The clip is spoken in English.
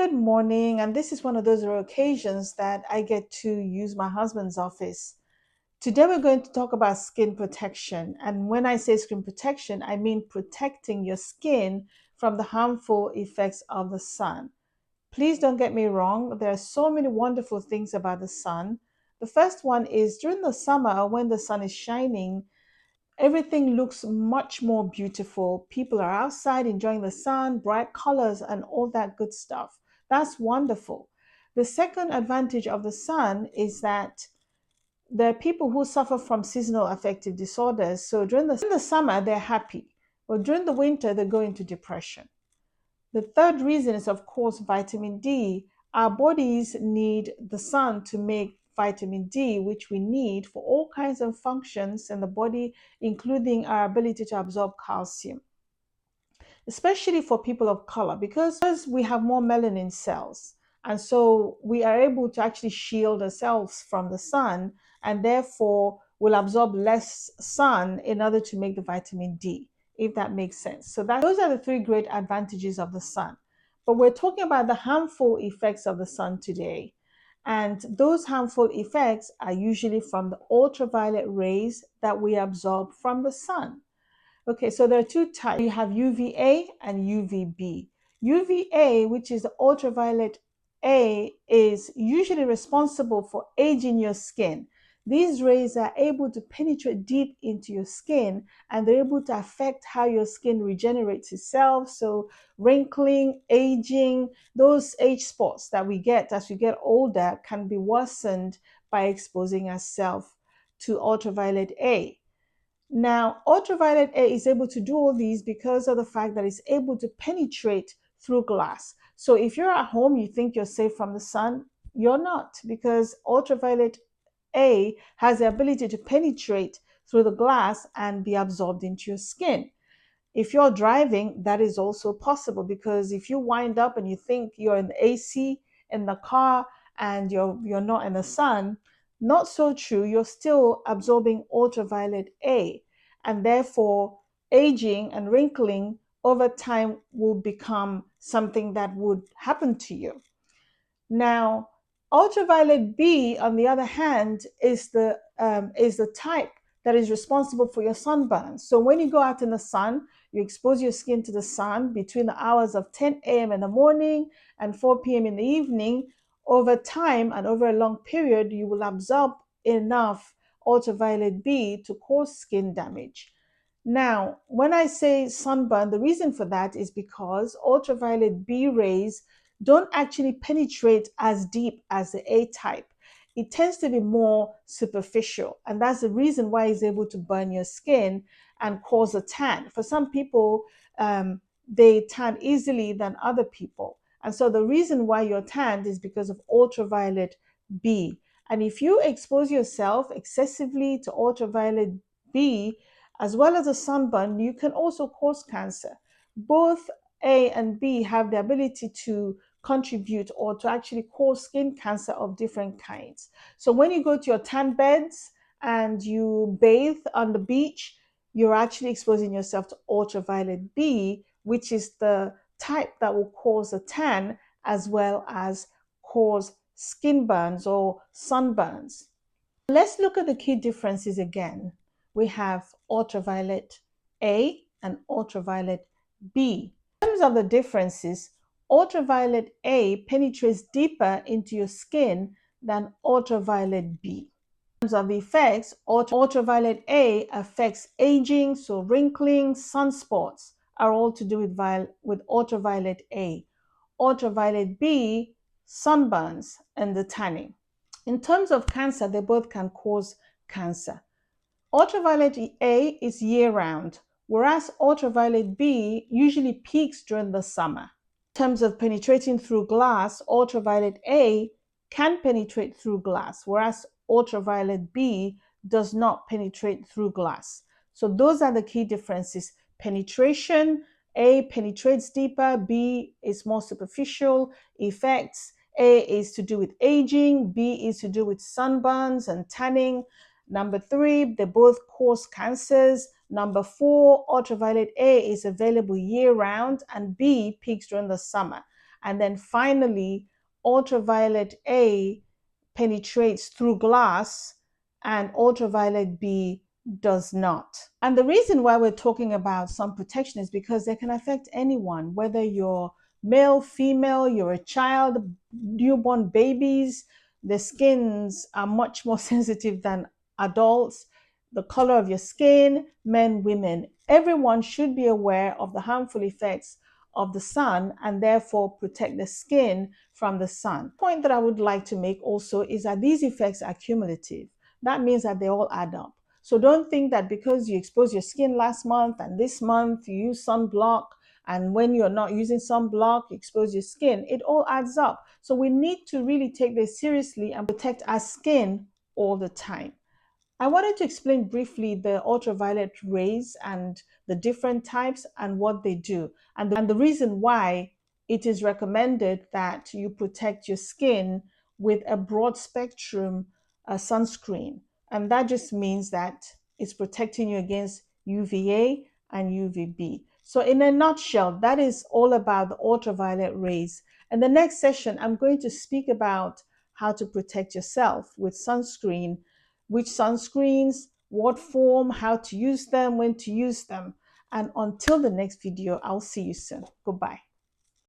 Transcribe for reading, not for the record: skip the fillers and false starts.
Good morning, and this is one of those rare occasions that I get to use my husband's office. Today, we're going to talk about skin protection. And when I say skin protection, I mean protecting your skin from the harmful effects of the sun. Please don't get me wrong, there are so many wonderful things about the sun. The first one is during the summer when the sun is shining, everything looks much more beautiful. People are outside enjoying the sun, bright colors, and all that good stuff. That's wonderful. The second advantage of the sun is that there are people who suffer from seasonal affective disorders. So during the summer, they're happy, but during the winter, they go into depression. The third reason is, of course, vitamin D. Our bodies need the sun to make vitamin D, which we need for all kinds of functions in the body, including our ability to absorb calcium, especially for people of color, because we have more melanin cells. And so we are able to actually shield ourselves from the sun, and therefore will absorb less sun in order to make the vitamin D, if that makes sense. So those are the three great advantages of the sun. But we're talking about the harmful effects of the sun today. And those harmful effects are usually from the ultraviolet rays that we absorb from the sun. Okay, so there are two types. You have UVA and UVB. UVA, which is the ultraviolet A, is usually responsible for aging your skin. These rays are able to penetrate deep into your skin, and they're able to affect how your skin regenerates itself. So wrinkling, aging, those age spots that we get as we get older can be worsened by exposing ourselves to ultraviolet A. Now, ultraviolet A is able to do all these because of the fact that it's able to penetrate through glass. So if you're at home, you think you're safe from the sun, you're not, because ultraviolet A has the ability to penetrate through the glass and be absorbed into your skin. If you're driving, that is also possible, because if you wind up and you think you're in the AC in the car and you're not in the sun, not so true. You're still absorbing ultraviolet A, and therefore aging and wrinkling over time will become something that would happen to you. Now, ultraviolet B, on the other hand, is the type that is responsible for your sunburn. So when you go out in the sun, you expose your skin to the sun between the hours of 10 a.m. in the morning and 4 p.m. in the evening. Over time and over a long period, you will absorb enough ultraviolet B to cause skin damage. Now, when I say sunburn, the reason for that is because ultraviolet B rays don't actually penetrate as deep as the A type. It tends to be more superficial, and that's the reason why it's able to burn your skin and cause a tan. For some people, they tan easily than other people. And so the reason why you're tanned is because of ultraviolet B. And if you expose yourself excessively to ultraviolet B, as well as a sunburn, you can also cause cancer. Both A and B have the ability to contribute or to actually cause skin cancer of different kinds. So when you go to your tan beds and you bathe on the beach, you're actually exposing yourself to ultraviolet B, which is the type that will cause a tan as well as cause skin burns or sunburns. Let's look at the key differences again. We have ultraviolet A and ultraviolet B. In terms of the differences, ultraviolet A penetrates deeper into your skin than ultraviolet B. In terms of the effects, ultraviolet A affects aging, so wrinkling, sunspots are all to do with ultraviolet A. Ultraviolet B, sunburns and the tanning. In terms of cancer, they both can cause cancer. Ultraviolet A is year-round, whereas ultraviolet B usually peaks during the summer. In terms of penetrating through glass, ultraviolet A can penetrate through glass, whereas ultraviolet B does not penetrate through glass. So those are the key differences. Penetration, A penetrates deeper, B is more superficial. Effects, A is to do with aging, B is to do with sunburns and tanning. Number 3, they both cause cancers. Number 4, ultraviolet A is available year-round and B peaks during the summer. And then finally, ultraviolet A penetrates through glass and ultraviolet B does not. And the reason why we're talking about sun protection is because they can affect anyone, whether you're male, female, you're a child, newborn babies. The skins are much more sensitive than adults. The color of your skin, men, women, everyone should be aware of the harmful effects of the sun and therefore protect the skin from the sun. The point that I would like to make also is that these effects are cumulative. That means that they all add up. So don't think that because you exposed your skin last month and this month you use sunblock, and when you're not using sunblock, you expose your skin, it all adds up. So we need to really take this seriously and protect our skin all the time. I wanted to explain briefly the ultraviolet rays and the different types and what they do, and the reason why it is recommended that you protect your skin with a broad spectrum sunscreen. And that just means that it's protecting you against UVA and UVB. So in a nutshell, that is all about the ultraviolet rays. In the next session, I'm going to speak about how to protect yourself with sunscreen, which sunscreens, what form, how to use them, when to use them. And until the next video, I'll see you soon. Goodbye.